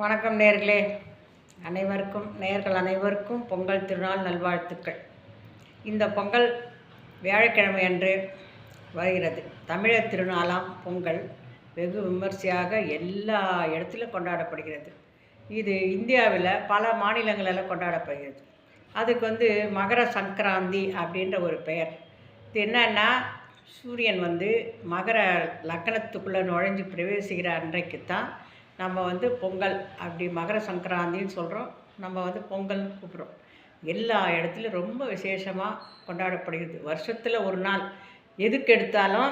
வணக்கம் நேர்களே, நேயர்கள் அனைவருக்கும் பொங்கல் திருநாள் நல்வாழ்த்துக்கள். இந்த பொங்கல் வியாழக்கிழமை அன்று வருகிறது. தமிழர் திருநாளாம் பொங்கல் வெகு விமர்சையாக எல்லா இடத்திலும் கொண்டாடப்படுகிறது. இது இந்தியாவில் பல மாநிலங்களில் கொண்டாடப்படுகிறது. அதுக்கு மகர சங்கராந்தி அப்படின்ற ஒரு பெயர். இது என்னன்னா, சூரியன் மகர லக்னத்துக்குள்ளே நுழைஞ்சு பிரவேசிக்கிற அன்றைக்கு தான் நம்ம பொங்கல் அப்படி மகர சங்கராந்தின்னு சொல்கிறோம். நம்ம பொங்கல்னு கூப்பிட்றோம். எல்லா இடத்துலையும் ரொம்ப விசேஷமாக கொண்டாடப்படுகிறது. வருஷத்தில் ஒரு நாள் எதுக்கு எடுத்தாலும்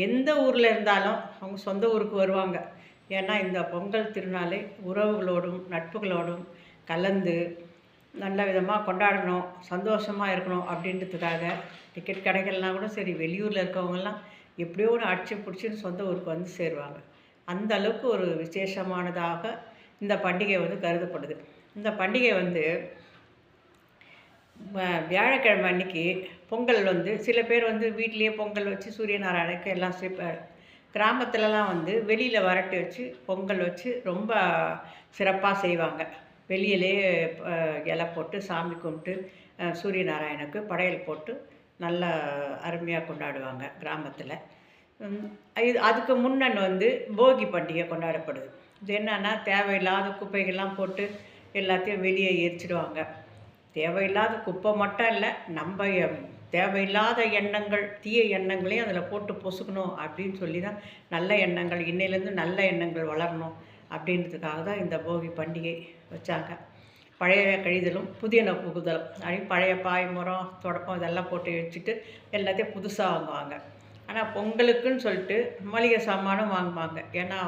எந்த ஊரில் இருந்தாலும் அவங்க சொந்த ஊருக்கு வருவாங்க. ஏன்னா இந்த பொங்கல் திருநாளை உறவுகளோடும் நட்புகளோடும் கலந்து நல்ல விதமாக கொண்டாடணும், சந்தோஷமாக இருக்கணும் அப்படின்றதுக்காக டிக்கெட் கடைகள்லாம் கூட சரி, வெளியூரில் இருக்கவங்கெல்லாம் எப்படியோ ஒன்று அடிச்சு பிடிச்சின்னு சொந்த ஊருக்கு சேருவாங்க. அந்த அளவுக்கு ஒரு விசேஷமானதாக இந்த பண்டிகை கருதப்படுது. இந்த பண்டிகை வியாழக்கிழமை அன்னைக்கு பொங்கல் சில பேர் வீட்டிலேயே பொங்கல் வச்சு சூரிய நாராயணனுக்கு எல்லாம் கிராமத்துலலாம் வெளியில் வரட்டி வச்சு பொங்கல் வச்சு ரொம்ப சிறப்பாக செய்வாங்க. வெளியிலே இலை போட்டு சாமி கும்பிட்டு சூரிய நாராயணனுக்கு படையல் போட்டு நல்லா அருமையாக கொண்டாடுவாங்க கிராமத்தில். அதுக்கு முன்னன் போகி பண்டிகை கொண்டாடப்படுது. இது என்னன்னா, தேவையில்லாத குப்பைகள்லாம் போட்டு எல்லாத்தையும் வெளியே எரிச்சிடுவாங்க. தேவையில்லாத குப்பை மட்டும் இல்லை, நம்ம தேவையில்லாத எண்ணங்கள் தீய எண்ணங்களையும் அதில் போட்டு பொசுக்கணும் அப்படின்னு சொல்லி தான் நல்ல எண்ணங்கள் இன்னையிலேருந்து நல்ல எண்ணங்கள் வளரணும் அப்படின்றதுக்காக தான் இந்த போகி பண்டிகை வச்சாங்க. பழைய கழிதலும் புதிய புகுதலும் அப்படின்னு பழைய பாய் மரம் தொடப்பம் இதெல்லாம் போட்டு வச்சுட்டு எல்லாத்தையும் புதுசாக வாங்குவாங்க. ஆனால் பொங்கலுக்குன்னு சொல்லிட்டு மளிகை சாமானும் வாங்குவாங்க. ஏன்னா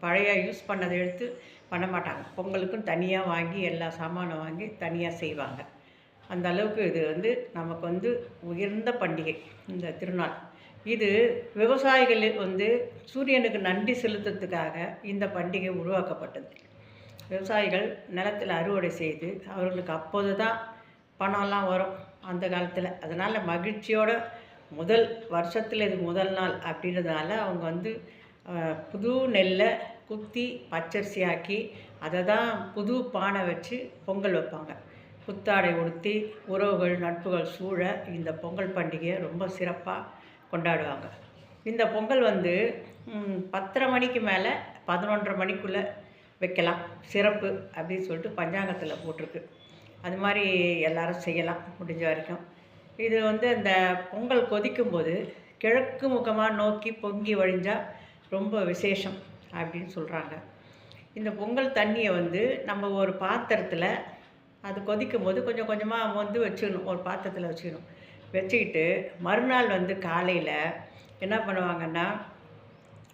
பழைய யூஸ் பண்ணதை எடுத்து பண்ண மாட்டாங்க. பொங்கலுக்குன்னு தனியாக வாங்கி எல்லா சாமானும் வாங்கி தனியாக செய்வாங்க. அந்த அளவுக்கு இது நமக்கு உயர்ந்த பண்டிகை இந்த திருநாள். இது விவசாயிகள் சூரியனுக்கு நன்றி செலுத்துறதுக்காக இந்த பண்டிகை உருவாக்கப்பட்டது. விவசாயிகள் நிலத்தில் அறுவடை செய்து அவர்களுக்கு அப்போது தான் பணம்லாம் வரும் அந்த காலத்தில். அதனால் மகிழ்ச்சியோட வருஷத்தில் இது முதல் நாள் அப்படின்றதுனால அவங்க புது நெல்லை குத்தி பச்சரிசியாக்கி அதை தான் புது பானை வச்சு பொங்கல் வைப்பாங்க. புத்தாடை உடுத்தி உறவுகள் நட்புகள் சூழ இந்த பொங்கல் பண்டிகையை ரொம்ப சிறப்பாக கொண்டாடுவாங்க. இந்த பொங்கல் 10:30 மணிக்கு மேலே 11:30 மணிக்குள்ளே வைக்கலாம், சிறப்பு அப்படின்னு சொல்லிட்டு பஞ்சாங்கத்தில் போட்டிருக்கு. அது மாதிரி எல்லோரும் செய்யலாம் முடிஞ்ச வரைக்கும். இது அந்த பொங்கல் கொதிக்கும்போது கிழக்கு முகமாக நோக்கி பொங்கி வழிஞ்சால் ரொம்ப விசேஷம் அப்படின்னு சொல்கிறாங்க. இந்த பொங்கல் தண்ணியை நம்ம ஒரு பாத்திரத்தில் அது கொதிக்கும்போது கொஞ்சம் கொஞ்சமாக வச்சுக்கணும். ஒரு பாத்திரத்தில் வச்சுக்கணும். வச்சுக்கிட்டு மறுநாள் காலையில் என்ன பண்ணுவாங்கன்னா,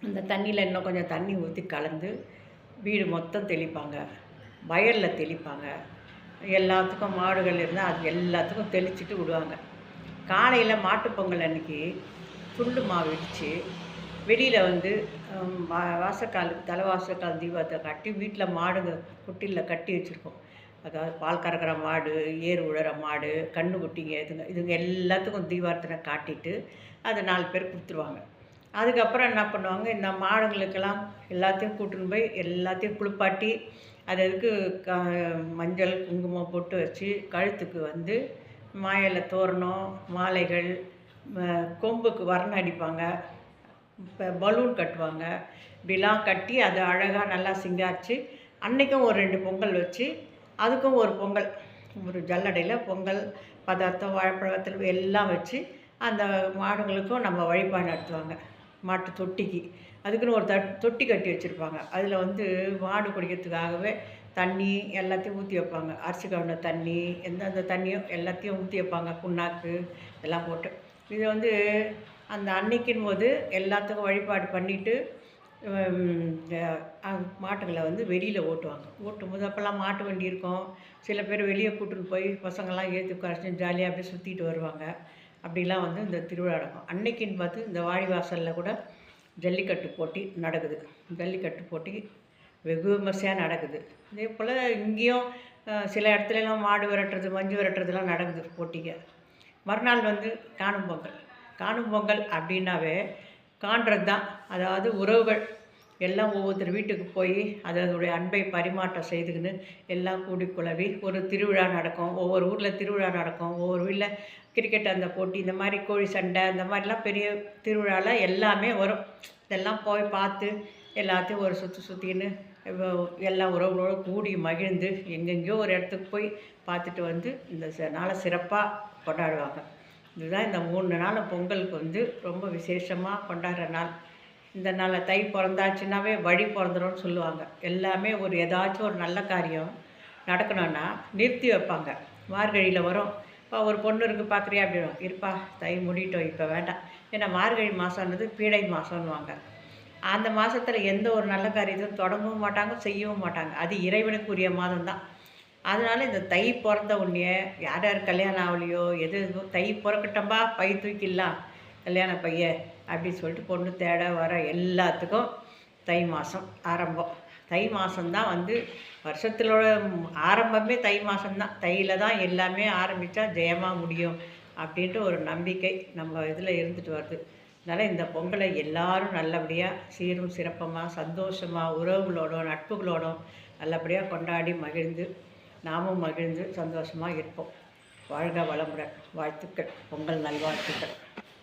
அந்த தண்ணியில் இன்னும் கொஞ்சம் தண்ணி ஊற்றி கலந்து வீடு மொத்தம் தெளிப்பாங்க, வயலில் தெளிப்பாங்க. எல்லாத்துக்கும் மாடுகள் இருந்தால் அது எல்லாத்துக்கும் தெளிச்சுட்டு விடுவாங்க. காலையில் மாட்டுப்பொங்கல் அன்றைக்கி துண்டு மாவு இடித்து வெளியில் வாசக்காலுக்கு தலைவாசக்கால் தீபத்தை கட்டி வீட்டில் மாடுங்க குட்டியில் கட்டி வச்சுருக்கோம். அதாவது பால் கறக்கிற மாடு, ஏர் உழற மாடு, கன்றுக்குட்டிங்க இதுங்க எல்லாத்துக்கும் தீபார்த்தனை காட்டிட்டு அதை 4 பேர் கொடுத்துருவாங்க. அதுக்கப்புறம் என்ன பண்ணுவாங்க, இந்த மாடுங்களுக்கெல்லாம் எல்லாத்தையும் கூட்டின்னு போய் எல்லாத்தையும் குளிப்பாட்டி அதுக்கு மஞ்சள் குங்குமம் போட்டு வச்சு கழுத்துக்கு மாயிலை தோரணம் மாலைகள், கொம்புக்கு வர்ணம் அடிப்பாங்க, இப்போ பலூன் கட்டுவாங்க. இப்படிலாம் கட்டி அதை அழகாக நல்லா சிங்காரித்து அன்றைக்கும் ஒரு 2 பொங்கல் வச்சு அதுக்கும் ஒரு பொங்கல், ஒரு ஜல்லடையில் பொங்கல் பதார்த்தம் வாழைப்பழத்தில் எல்லாம் வச்சு அந்த மாடுங்களுக்கும் நம்ம வழிபாடு நடத்துவாங்க. மாட்டு தொட்டிக்கு அதுக்குன்னு ஒரு தொட்டி கட்டி வச்சுருப்பாங்க. அதில் மாடு குடிக்கிறதுக்காகவே தண்ணி எல்லாத்தையும் ஊற்றி வைப்பாங்க. அரிசி கவுன தண்ணி எந்தெந்த தண்ணியோ எல்லாத்தையும் ஊற்றி வைப்பாங்க. புண்ணாக்கு இதெல்லாம் போட்டு இது அந்த அன்னைக்கின் போது எல்லாத்துக்கும் வழிபாடு பண்ணிவிட்டு மாட்டுங்களை வெளியில் ஓட்டுவாங்க. ஓட்டும்போது அப்போல்லாம் மாட்டு வண்டி இருக்கும். சில பேர் வெளியே கூட்டின்னு போய் பசங்கள்லாம் ஏற்றி கரைச்சி ஜாலியாக அப்படியே சுற்றிட்டு வருவாங்க. அப்படிலாம் இந்த திருவிழா நடக்கும். அன்னைக்கின்னு பார்த்து இந்த வாடிவாசலில் கூட ஜல்லிக்கட்டு போட்டி நடக்குது. ஜல்லிக்கட்டு போட்டி வெகு விமர்சையாக நடக்குது. இதே போல் இங்கேயும் சில இடத்துலலாம் மாடு விரட்டுறது மஞ்சு விரட்டுறதுலாம் நடக்குது போட்டிங்க. மறுநாள் காணும் பொங்கல். காணும் பொங்கல் அப்படின்னாவே காண்றது தான். அதாவது உறவுகள் எல்லாம் ஒவ்வொருத்தர் வீட்டுக்கு போய் அதனுடைய அன்பை பரிமாற்றம் செய்துக்கின்னு எல்லாம் கூடி குழவி ஒரு திருவிழா நடக்கும். ஒவ்வொரு ஊரில் திருவிழா நடக்கும். ஒவ்வொரு வீட்டில் கிரிக்கெட் அந்த போட்டி, இந்த மாதிரி கோழி சண்டை, இந்த மாதிரிலாம் பெரிய திருவிழாலாம் எல்லாமே வரும். இதெல்லாம் போய் பார்த்து எல்லாத்தையும் ஒரு சுற்றிக்கின்னு எல்லா உறவுகளோடு கூடி மகிழ்ந்து எங்கெங்கேயோ ஒரு இடத்துக்கு போய் பார்த்துட்டு வந்து இந்த நாளை சிறப்பாக கொண்டாடுவாங்க. இதுதான் இந்த 3 நாள் பொங்கலுக்கு வந்து ரொம்ப விசேஷமாக கொண்டாடுற நாள். இந்த நாளில் தை பிறந்தாச்சுன்னாவே வழி பிறந்துடும்னு சொல்லுவாங்க. எல்லாமே ஒரு ஏதாச்சும் ஒரு நல்ல காரியம் நடக்கணும்னா நிறுத்தி வைப்பாங்க. மார்கழியில் வரும், இப்போ ஒரு பொண்ணு இருக்குது பார்க்குறியா அப்படின்னும், இருப்பா தை முடிட்டோம் இப்போ வேண்டாம். ஏன்னா மார்கழி மாதம்ன்றது பீடை மாதம்னுவாங்க. அந்த மாதத்தில் எந்த ஒரு நல்ல காரியத்தையும் தொடங்கவும் மாட்டாங்க, செய்யவும் மாட்டாங்க. அது இறைவனுக்குரிய மாதம் தான். அதனால் இந்த தை பிறந்த உடனே யார் யார் கல்யாணம் ஆகலையோ எது தை பிறக்கட்டம்பா பை தூக்கிடலாம் கல்யாண பைய அப்படின்னு சொல்லிட்டு பொண்ணு தேட வர எல்லாத்துக்கும் தை மாதம் ஆரம்பம். தை மாதம்தான் வந்து வருஷத்திலோட ஆரம்பமே தை மாதம்தான். தையில் தான் எல்லாமே ஆரம்பித்தா ஜெயமாக முடியும் அப்படின்ட்டு ஒரு நம்பிக்கை நம்ம இதில் இருந்துட்டு வருது. அதனால் இந்த பொங்கலை எல்லாரும் நல்லபடியாக சீரும் சிறப்பமாக சந்தோஷமாக உறவுகளோடும் நட்புகளோடும் நல்லபடியாக கொண்டாடி மகிழ்ந்து நாமும் மகிழ்ந்து சந்தோஷமாக இருப்போம். வாழ்க வளமுடன். வாழ்த்துக்கள். பொங்கல் நல்வாழ்த்துக்கள்.